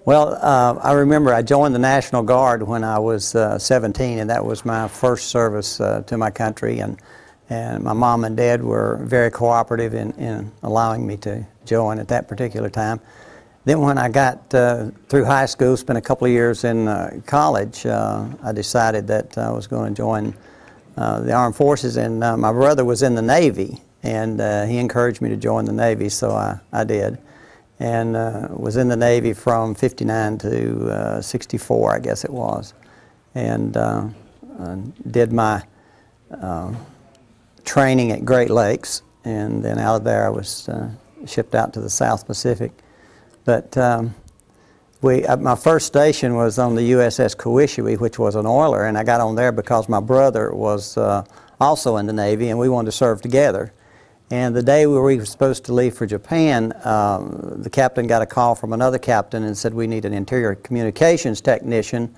Well, I remember I joined the National Guard when I was 17, and that was my first service to my country. And my mom and dad were very cooperative in allowing me to join at that particular time. Then when I got through high school, spent a couple of years in college, I decided that I was going to join the Armed Forces, and my brother was in the Navy, and he encouraged me to join the Navy, so I did. And was in the Navy from '59 to '64, I guess it was, and did my training at Great Lakes, and then out of there I was shipped out to the South Pacific. But my first station was on the USS Cowish, which was an oiler, and I got on there because my brother was also in the Navy, and we wanted to serve together. And the day we were supposed to leave for Japan, the captain got a call from another captain and said, we need an interior communications technician.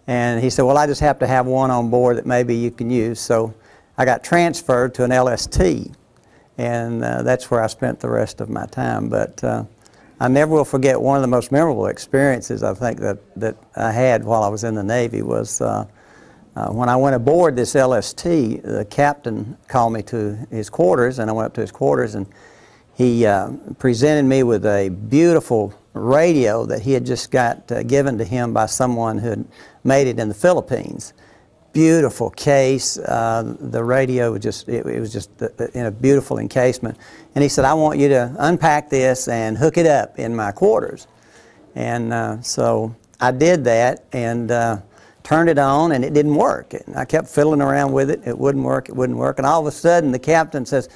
And he said, well, I just have to have one on board that maybe you can use. So I got transferred to an LST, and that's where I spent the rest of my time. But I never will forget one of the most memorable experiences I think that I had while I was in the Navy was when I went aboard this LST, the captain called me to his quarters, and I went up to his quarters, and he presented me with a beautiful radio that he had just got given to him by someone who had made it in the Philippines. Beautiful case. The radio was just, it was just in a beautiful encasement. And he said, I want you to unpack this and hook it up in my quarters. And so I did that, and turned it on, and it didn't work. And I kept fiddling around with it. It wouldn't work, it wouldn't work. And all of a sudden, the captain says,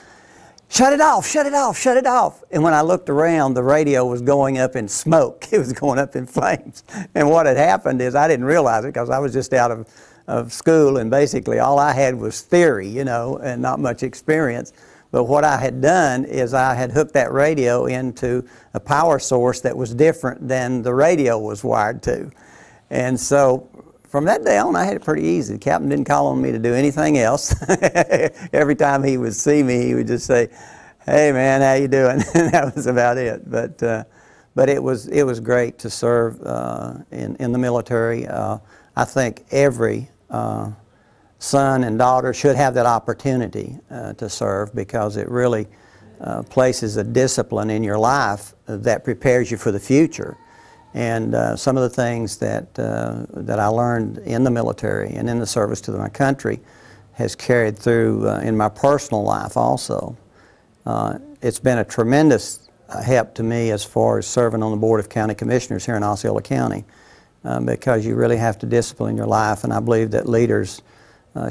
shut it off, shut it off, shut it off. And when I looked around, the radio was going up in smoke. It was going up in flames. And what had happened is I didn't realize it because I was just out of school, and basically all I had was theory, you know, and not much experience. But what I had done is I had hooked that radio into a power source that was different than the radio was wired to. And so from that day on, I had it pretty easy. The captain didn't call on me to do anything else. Every time he would see me, he would just say, hey man, how you doing? And that was about it. But it was great to serve in the military. I think every son and daughter should have that opportunity to serve, because it really places a discipline in your life that prepares you for the future. And some of the things that I learned in the military and in the service to my country has carried through in my personal life also. It's been a tremendous help to me as far as serving on the Board of County Commissioners here in Osceola County, because you really have to discipline your life, and I believe that leaders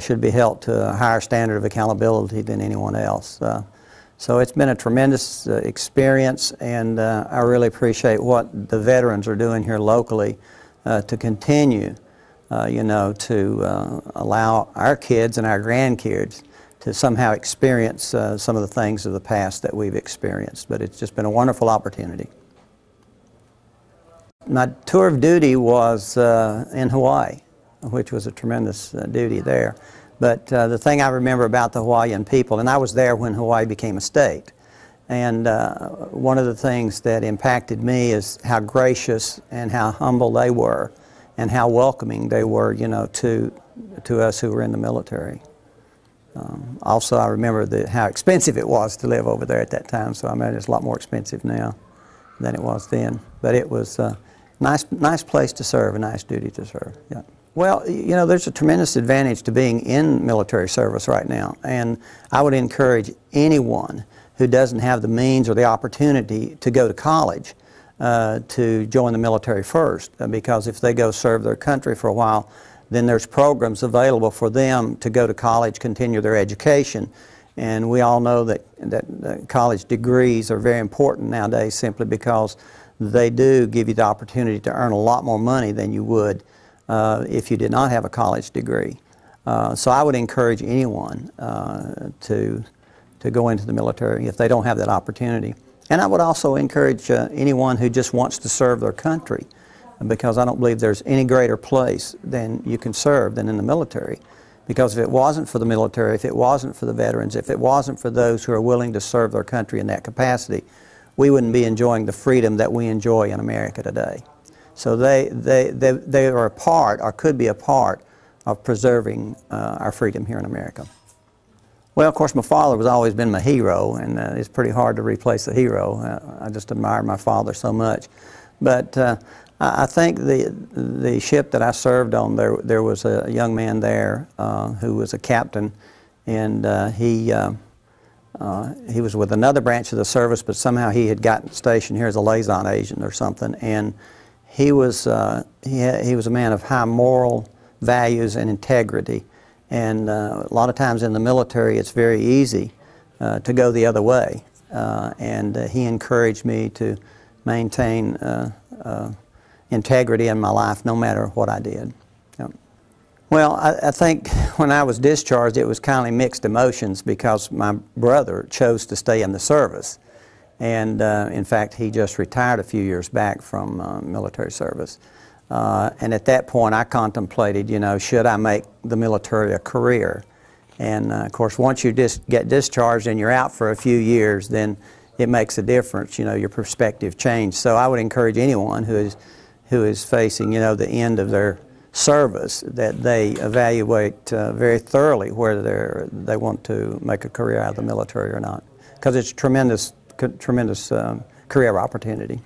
should be held to a higher standard of accountability than anyone else. So it's been a tremendous experience, and I really appreciate what the veterans are doing here locally to continue, you know, to allow our kids and our grandkids to somehow experience some of the things of the past that we've experienced. But it's just been a wonderful opportunity. My tour of duty was in Hawaii, which was a tremendous duty there. But the thing I remember about the Hawaiian people, and I was there when Hawaii became a state, and one of the things that impacted me is how gracious and how humble they were, and how welcoming they were, you know, to us who were in the military. Also, I remember how expensive it was to live over there at that time, so I imagine it's a lot more expensive now than it was then. But it was a nice place to serve, a nice duty to serve. Yeah. Well, you know, there's a tremendous advantage to being in military service right now, and I would encourage anyone who doesn't have the means or the opportunity to go to college to join the military first, because if they go serve their country for a while, then there's programs available for them to go to college, continue their education. And we all know that college degrees are very important nowadays, simply because they do give you the opportunity to earn a lot more money than you would if you did not have a college degree. So I would encourage anyone to go into the military if they don't have that opportunity. And I would also encourage anyone who just wants to serve their country, because I don't believe there's any greater place than you can serve than in the military. Because if it wasn't for the military, if it wasn't for the veterans, if it wasn't for those who are willing to serve their country in that capacity, we wouldn't be enjoying the freedom that we enjoy in America today. So they are a part, or could be a part, of preserving our freedom here in America. Well, of course, my father has always been my hero, and it's pretty hard to replace a hero. I just admire my father so much. But I think the ship that I served on, there was a young man there who was a captain, and he was with another branch of the service, but somehow he had gotten stationed here as a liaison agent or something. And he was a man of high moral values and integrity. And a lot of times in the military, it's very easy to go the other way. And he encouraged me to maintain integrity in my life, no matter what I did. Yep. Well, I think when I was discharged, it was kind of mixed emotions because my brother chose to stay in the service. And in fact, he just retired a few years back from military service. And at that point, I contemplated, you know, should I make the military a career? And of course, once you get discharged and you're out for a few years, then it makes a difference. You know, your perspective changed. So I would encourage anyone who is facing, you know, the end of their service, that they evaluate very thoroughly whether they want to make a career out of the military or not, because it's a tremendous career opportunity.